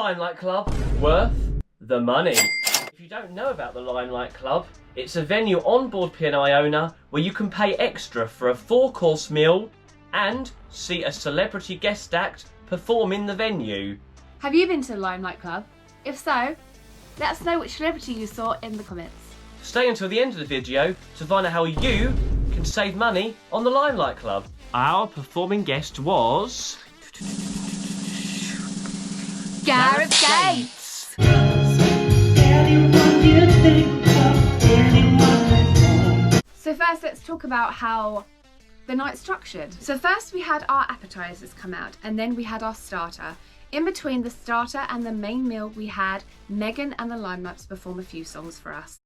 Limelight Club worth the money? If you don't know about the Limelight Club, it's a venue on board P&O Iona where you can pay extra for a 4-course meal and see a celebrity guest act perform in the venue. Have you been to the Limelight Club? If so, let us know which celebrity you saw in the comments. Stay until the end of the video to find out how you can save money on the Limelight Club. Our performing guest was... Gareth Gates! So first let's talk about how the night's structured. So first we had our appetizers come out and then we had our starter. In between the starter and the main meal we had Megan and the Limelights perform a few songs for us.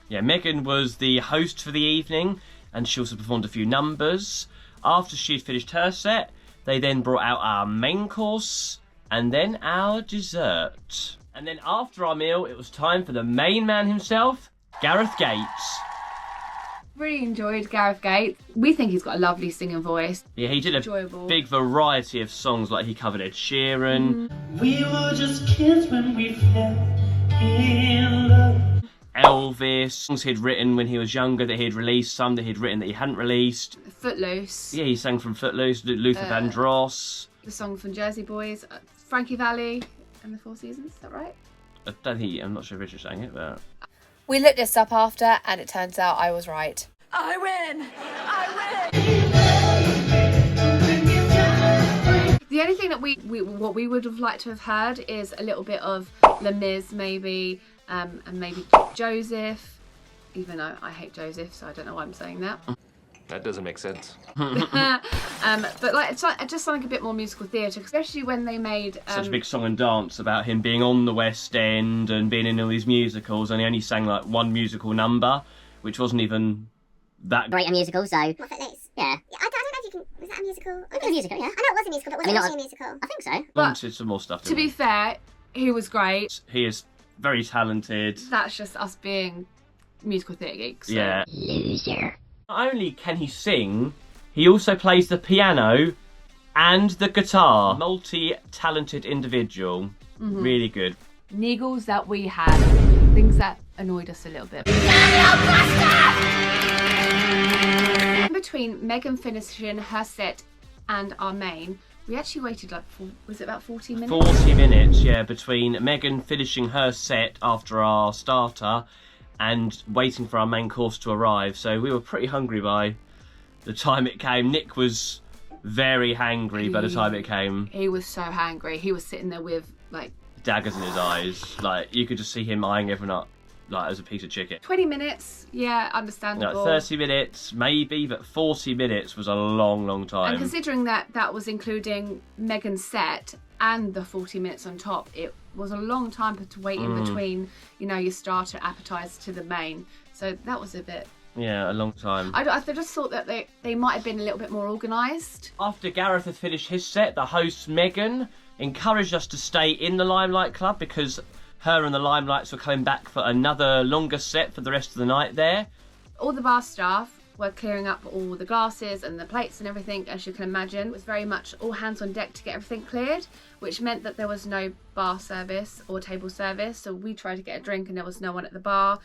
Yeah, Megan was the host for the evening and she also performed a few numbers. After she'd finished her set, they then brought out our main course and then our dessert. And then after our meal, it was time for the main man himself, Gareth Gates. Really enjoyed Gareth Gates. We think he's got a lovely singing voice. Yeah, he did Enjoyable. a big variety of songs, like he covered Ed Sheeran. We were just kids when we fell in love. Elvis, songs he'd written when he was younger that he'd released, some that he'd written that he hadn't released. Footloose. Yeah, he sang from Footloose, Luther Vandross. The song from Jersey Boys, Frankie Valli and the Four Seasons, is that right? I'm not sure if Richard sang it, but... We looked this up after, and it turns out I was right. I win! I win! The only thing that what we would have liked to have heard is a little bit of Les Mis maybe, and maybe Joseph, even though I hate Joseph, so I don't know why I'm saying that. That doesn't make sense. But like, it's just like a bit more musical theatre, especially when they made... such a big song and dance about him being on the West End and being in all these musicals, and he only sang like one musical number, which wasn't even that great a musical, so... What, Footloose? Yeah. I don't know if you can... Was that a musical? I think it was a musical, yeah. I know it was a musical, but was it actually a musical? I think so. wanted some more stuff. To be fair, he was great. He is very talented. That's just us being musical theatre geeks. So. Yeah. Loser. Not only can he sing, he also plays the piano and the guitar. Multi-talented individual. Really good. Niggles that we had, things that annoyed us a little bit. In between Megan finishing her set and our main, we actually waited like, was it about 40 minutes? 40 minutes, yeah, between Megan finishing her set after our starter and waiting for our main course to arrive. So we were pretty hungry by the time it came. Nick was very hangry by the time it came. He was so hangry. He was sitting there with like daggers in his eyes. Like, you could just see him eyeing everyone up like as a piece of chicken. 20 minutes, yeah, understandable. Like 30 minutes, maybe, but 40 minutes was a long, long time. And considering that was including Megan's set and the 40 minutes on top, it was a long time to wait in between, you know, your starter appetizer to the main. So that was a bit... Yeah, a long time. I just thought that they might have been a little bit more organised. After Gareth had finished his set, the host, Megan, encouraged us to stay in the Limelight Club because her and the Limelights were coming back for another longer set for the rest of the night there. All the bar staff were clearing up all the glasses and the plates and everything, as you can imagine. It was very much all hands on deck to get everything cleared, which meant that there was no bar service or table service. So we tried to get a drink and there was no one at the bar.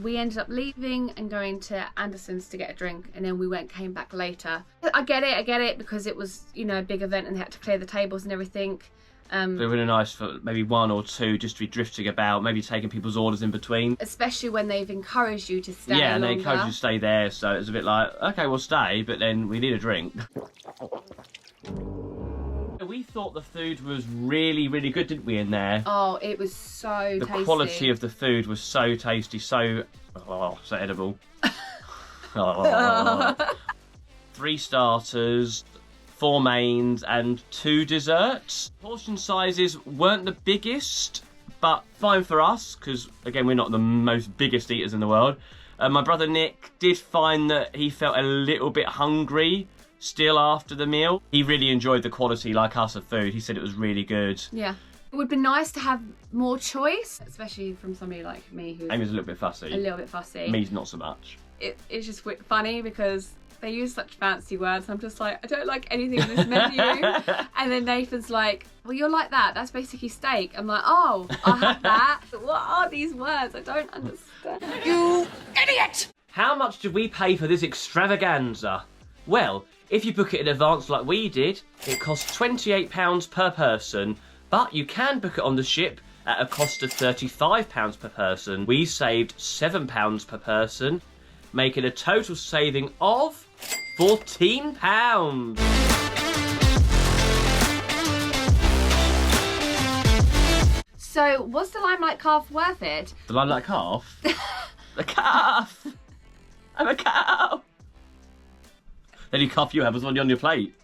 We ended up leaving and going to Anderson's to get a drink, and then we came back later. I get it, because it was, you know, a big event and they had to clear the tables and everything. They would have been nice for maybe one or two just to be drifting about, maybe taking people's orders in between. Especially when they've encouraged you to stay Yeah, and longer. they encouraged you to stay there, so it was a bit like, okay, we'll stay, but then we need a drink. We thought the food was really, really good, didn't we, in there? Oh, it was so tasty. The quality of the food was so tasty, so edible. 3 starters, 4 mains and 2 desserts. Portion sizes weren't the biggest, but fine for us, because again, we're not the most biggest eaters in the world. My brother Nick did find that he felt a little bit hungry still after the meal. He really enjoyed the quality, like us, of food. He said it was really good. Yeah. It would be nice to have more choice, especially from somebody like me who's Amy's a little bit fussy. a little bit fussy. Me's not so much. It's just funny because They use such fancy words. I'm just like, I don't like anything in this menu. And then Nathan's like, well, you're like that. That's basically steak. I'm like, oh, I'll have that. But what are these words? I don't understand. You idiot! How much did we pay for this extravaganza? Well, if you book it in advance like we did, it costs £28 per person, but you can book it on the ship at a cost of £35 per person. We saved £7 per person, making a total saving of £14. So, was the Limelight calf worth it? The Limelight calf? The calf! I'm a cow! The only calf you have was one on your plate.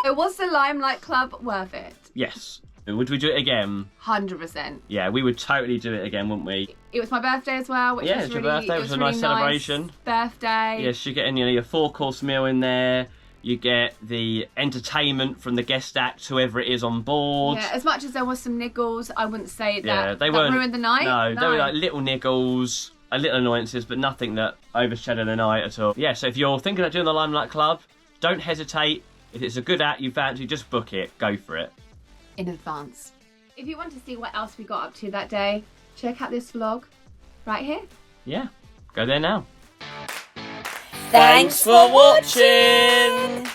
So was the Limelight Club worth it? Yes. Would we do it again? 100%. Yeah, we would totally do it again, wouldn't we? It was my birthday as well, which Yeah, was it's your really, birthday. It was a really nice celebration. Birthday. Yes, you're getting your 4-course meal in there. You get the entertainment from the guest act, whoever it is on board. Yeah, as much as there was some niggles, I wouldn't say that, they that weren't, ruined the night. No, they were like little niggles, little annoyances, but nothing that overshadowed the night at all. Yeah, so if you're thinking about doing the Limelight Club, don't hesitate. If it's a good act you fancy, just book it. Go for it. In advance. If you want to see what else we got up to that day, check out this vlog right here. Yeah, go there now. Thanks for watching!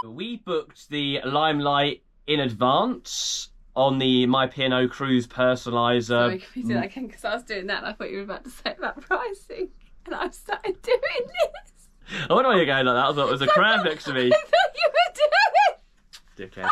We booked the Limelight in advance on the My P&O Cruise personaliser. Sorry, can we do that again? Because I was doing that and I thought you were about to say about pricing. And I started doing this. I wonder why you're going like that. I thought there was a crab next to me. I thought you were doing it. Dickhead.